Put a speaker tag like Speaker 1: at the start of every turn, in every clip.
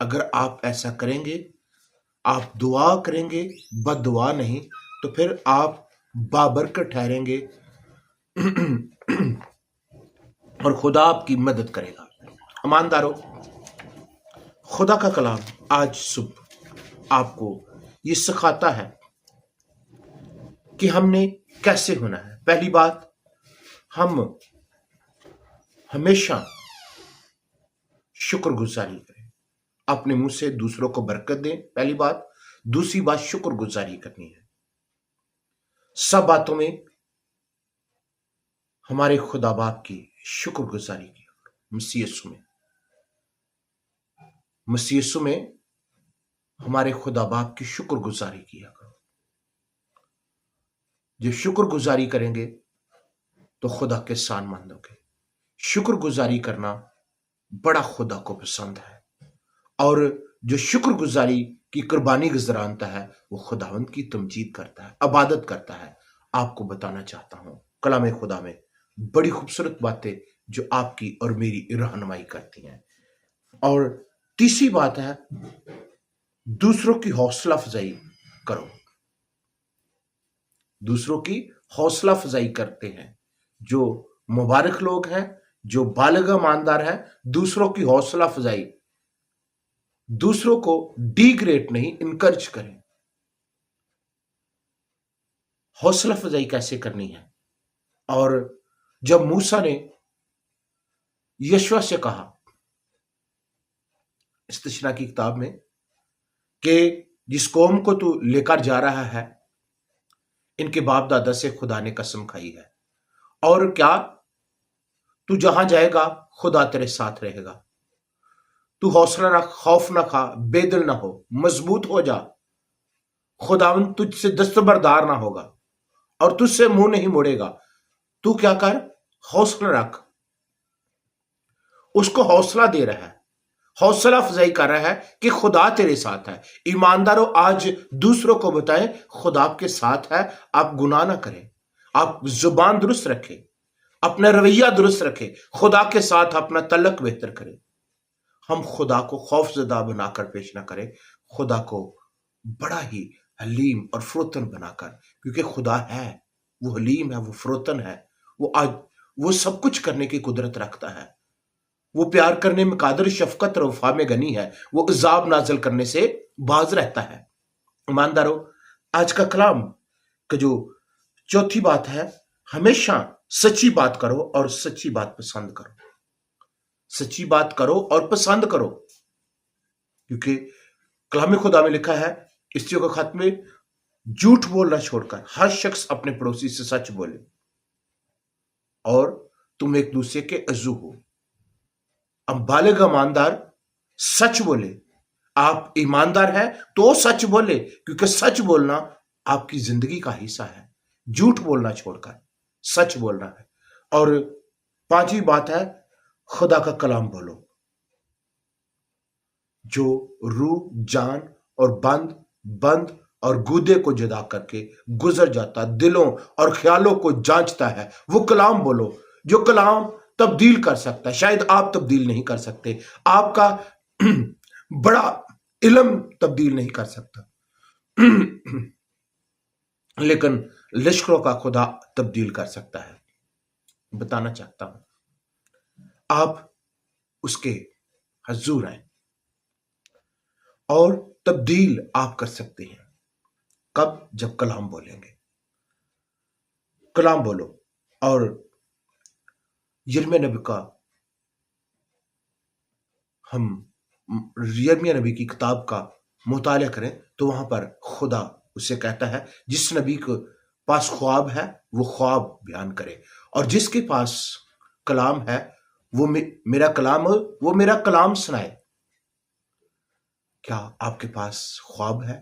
Speaker 1: اگر آپ ایسا کریں گے، آپ دعا کریں گے، بد دعا نہیں، تو پھر آپ بابرکت ٹھہریں گے اور خدا آپ کی مدد کرے گا۔ ایمانداروں، خدا کا کلام آج صبح آپ کو یہ سکھاتا ہے کہ ہم نے کیسے ہونا ہے۔ پہلی بات، ہم ہمیشہ شکر گزاری کریں، اپنے منہ سے دوسروں کو برکت دیں، پہلی بات۔ دوسری بات، شکر گزاری کرنی ہے۔ سب باتوں میں ہمارے خدا باپ کی شکر گزاری کی، مسیح یسوع میں ہمارے خدا باپ کی شکر گزاری کیا کرو۔ جب شکر گزاری کریں گے تو خدا کے سان مند ہوگے۔ شکر گزاری کرنا بڑا خدا کو پسند ہے، اور جو شکر گزاری کی قربانی گزرانتا ہے وہ خداوند کی تمجید کرتا ہے، عبادت کرتا ہے۔ آپ کو بتانا چاہتا ہوں کلام خدا میں بڑی خوبصورت باتیں جو آپ کی اور میری رہنمائی کرتی ہیں۔ اور تیسری بات ہے، دوسروں کی حوصلہ افزائی کرو۔ دوسروں کی حوصلہ افزائی کرتے ہیں جو مبارک لوگ ہیں، جو بالغ ایماندار ہیں، دوسروں کی حوصلہ افزائی، دوسروں کو ڈی گریڈ نہیں، انکرج کریں۔ حوصلہ افزائی کیسے کرنی ہے؟ اور جب موسیٰ نے یشوع سے کہا استثنا کی کتاب میں کہ جس قوم کو تو لے کر جا رہا ہے، ان کے باپ دادا سے خدا نے قسم کھائی ہے، اور کیا تو جہاں جائے گا خدا تیرے ساتھ رہے گا، تو حوصلہ رکھ، خوف نہ کھا، بے دل نہ ہو، مضبوط ہو جا، خداوند تجھ سے دستبردار نہ ہوگا اور تجھ سے منہ نہیں موڑے گا۔ تو کیا کر، حوصلہ رکھ۔ اس کو حوصلہ دے رہا ہے، حوصلہ افزائی کر رہا ہے کہ خدا تیرے ساتھ ہے۔ ایمانداروں، آج دوسروں کو بتائیں خدا آپ کے ساتھ ہے۔ آپ گناہ نہ کریں، آپ زبان درست رکھیں، اپنا رویہ درست رکھیں، خدا کے ساتھ اپنا تعلق بہتر کریں۔ ہم خدا کو خوف زدہ بنا کر پیش نہ کریں، خدا کو بڑا ہی حلیم اور فروتن بنا کر، کیونکہ خدا ہے، وہ حلیم ہے، وہ فروتن ہے، وہ سب کچھ کرنے کی قدرت رکھتا ہے، وہ پیار کرنے میں قادر، شفقت اور وفا میں غنی ہے، وہ عذاب نازل کرنے سے باز رہتا ہے۔ ایمانداروں، آج کا کلام کا جو چوتھی بات ہے، ہمیشہ سچی بات کرو اور سچی بات پسند کرو۔ سچی بات کرو اور پسند کرو، کیونکہ کلام خدا میں لکھا ہے استیوں کے خط میں، جھوٹ بولنا چھوڑ کر ہر شخص اپنے پڑوسی سے سچ بولے اور تم ایک دوسرے کے عضو ہو۔ اب بالغ ایماندار سچ بولے۔ آپ ایماندار ہیں تو سچ بولے، کیونکہ سچ بولنا آپ کی زندگی کا حصہ ہے۔ جھوٹ بولنا چھوڑ کر سچ بولنا ہے۔ اور پانچویں بات ہے، خدا کا کلام بولو جو روح، جان اور بند اور گودے کو جدا کر کے گزر جاتا، دلوں اور خیالوں کو جانچتا ہے۔ وہ کلام بولو جو کلام تبدیل کر سکتا ہے۔ شاید آپ تبدیل نہیں کر سکتے، آپ کا بڑا علم تبدیل نہیں کر سکتا، لیکن لشکروں کا خدا تبدیل کر سکتا ہے۔ بتانا چاہتا ہوں، آپ اس کے حضور ہیں اور تبدیل آپ کر سکتے ہیں۔ کب؟ جب کلام بولیں گے۔ کلام بولو۔ اور یرمیہ نبی کا، ہم یرمیہ نبی کی کتاب کا مطالعہ کریں تو وہاں پر خدا اسے کہتا ہے جس نبی کے پاس خواب ہے وہ خواب بیان کرے، اور جس کے پاس کلام ہے وہ میرا کلام سنائے۔ کیا آپ کے پاس خواب ہے؟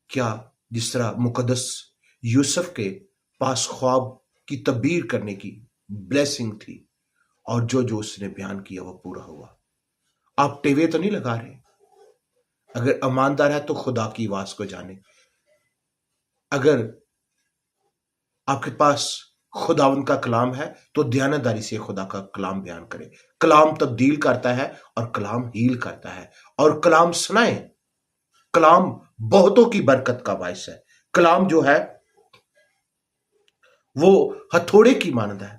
Speaker 1: کیا جس طرح مقدس یوسف کے پاس خواب کی تعبیر کرنے کی بلیسنگ تھی، اور جو اس نے بیان کیا وہ پورا ہوا؟ آپ ٹیوے تو نہیں لگا رہے؟ اگر ایماندار ہے تو خدا کی آواز کو جانے۔ اگر آپ کے پاس خداوند کا کلام ہے تو دیانتداری سے خدا کا کلام بیان کرے. کلام تبدیل کرتا ہے اور کلام ہیل کرتا ہے. اور کلام سنائیں. کلام بہتوں کی برکت کا باعث ہے. کلام جو ہے وہ ہتھوڑے کی مانند ہے.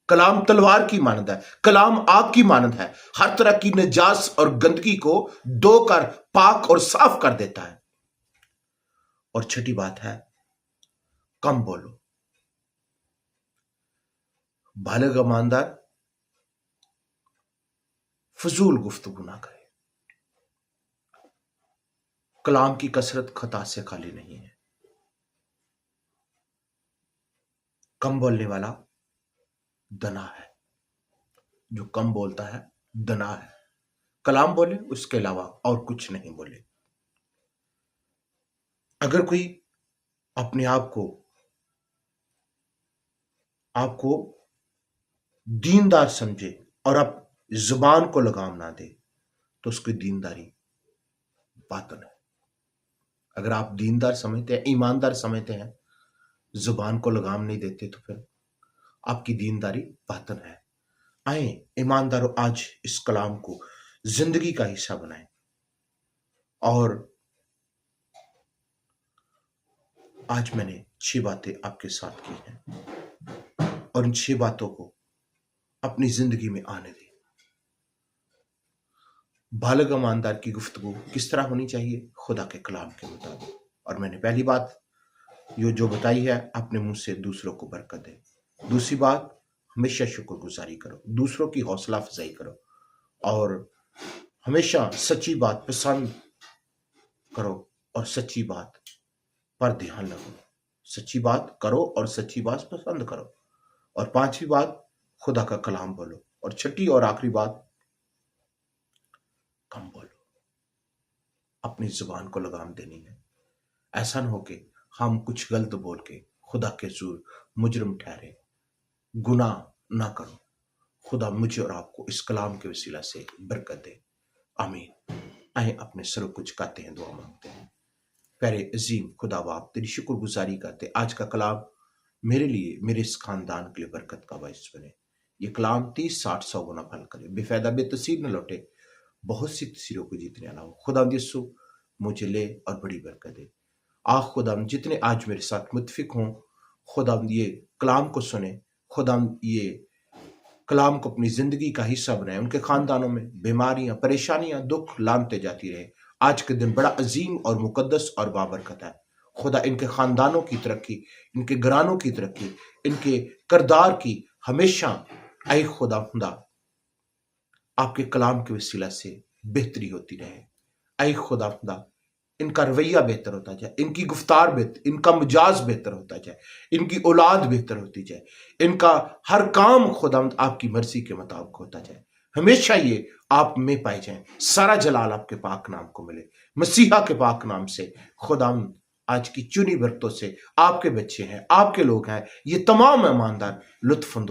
Speaker 1: کلام تلوار کی مانند ہے. کلام آگ کی مانند ہے. ہر طرح کی نجاس اور گندگی کو دھو کر پاک اور صاف کر دیتا ہے. اور چھٹی بات ہے کم بولو. بالغ ایماندار فضول گفتگو نہ کرے. کلام کی کثرت خطا سے خالی نہیں ہے. کم بولنے والا دنا ہے. جو کم بولتا ہے دنا ہے. کلام بولے اس کے علاوہ اور کچھ نہیں بولے. اگر کوئی اپنے آپ کو دیندار سمجھے اور اب زبان کو لگام نہ دے تو اس کی دینداری باطن ہے. اگر آپ دیندار سمجھتے ہیں, ایماندار سمجھتے ہیں, زبان کو لگام نہیں دیتے تو پھر آپ کی دینداری باطن ہے. آئیں ایمانداروں, آج اس کلام کو زندگی کا حصہ بنائیں اور آج میں نے 6 باتیں آپ کے ساتھ کی ہیں اور ان 6 باتوں کو اپنی زندگی میں آنے دیں. بالغ ایماندار کی گفتگو کس طرح ہونی چاہیے؟ خدا کے کلام کے مطابق. اور میں نے پہلی بات جو بتائی ہے, اپنے منہ سے دوسروں کو برکت دے. دوسری بات, ہمیشہ شکر گزاری کرو, دوسروں کی حوصلہ افزائی کرو اور ہمیشہ سچی بات پسند کرو اور سچی بات پر دھیان رکھو. سچی بات کرو اور سچی بات پسند کرو. اور 5ویں بات, خدا کا کلام بولو. اور 6 اور آخری بات, کم بولو. اپنی زبان کو لگام دینی ہے. ایسا نہ ہو کہ ہم کچھ غلط بول کے خدا کے حضور مجرم ٹھہرے. گناہ نہ کرو. خدا مجھے اور آپ کو اس کلام کے وسیلہ سے برکت دے. آمین. آئیں اپنے سر کچھ کہتے ہیں, دعا مانگتے ہیں. پیارے عظیم خدا باپ, تیری شکر گزاری کرتے آج کا کلام میرے لیے, میرے اس خاندان کے لیے برکت کا باعث بنے. یہ کلام 30, 60, 100 گنا پھل کرے. بے فائدہ بے تاثیر نہ لوٹے, بہت سی تصویروں کو جیتنے والا ہو. خدا یسوع مجھے لے اور بڑی برکت دے. خدا جتنے آج میرے ساتھ متفق ہوں, خدا یہ کلام کو سنیں, خدا یہ کلام کو اپنی زندگی کا حصہ بنائیں. ان کے خاندانوں میں بیماریاں, پریشانیاں, دکھ لانتے جاتی رہے. آج کے دن بڑا عظیم اور مقدس اور بابرکت ہے. خدا ان کے خاندانوں کی ترقی, ان کے گھرانوں کی ترقی, ان کے کردار کی ہمیشہ اے خدا آپ کے کلام کے وسیلہ سے بہتری ہوتی رہے. اے خدا ان کا رویہ بہتر ہوتا جائے, ان کی گفتار بہتر, ان کا مجاز بہتر ہوتا جائے, ان کی اولاد بہتر ہوتی جائے, ان کا ہر کام خدا آپ کی مرضی کے مطابق ہوتا جائے. ہمیشہ یہ آپ میں پائے جائیں. سارا جلال آپ کے پاک نام کو ملے. مسیحا کے پاک نام سے خدا آج کی چنی برکتوں سے آپ کے بچے ہیں, آپ کے لوگ ہیں, یہ تمام ایماندار لطف اندوز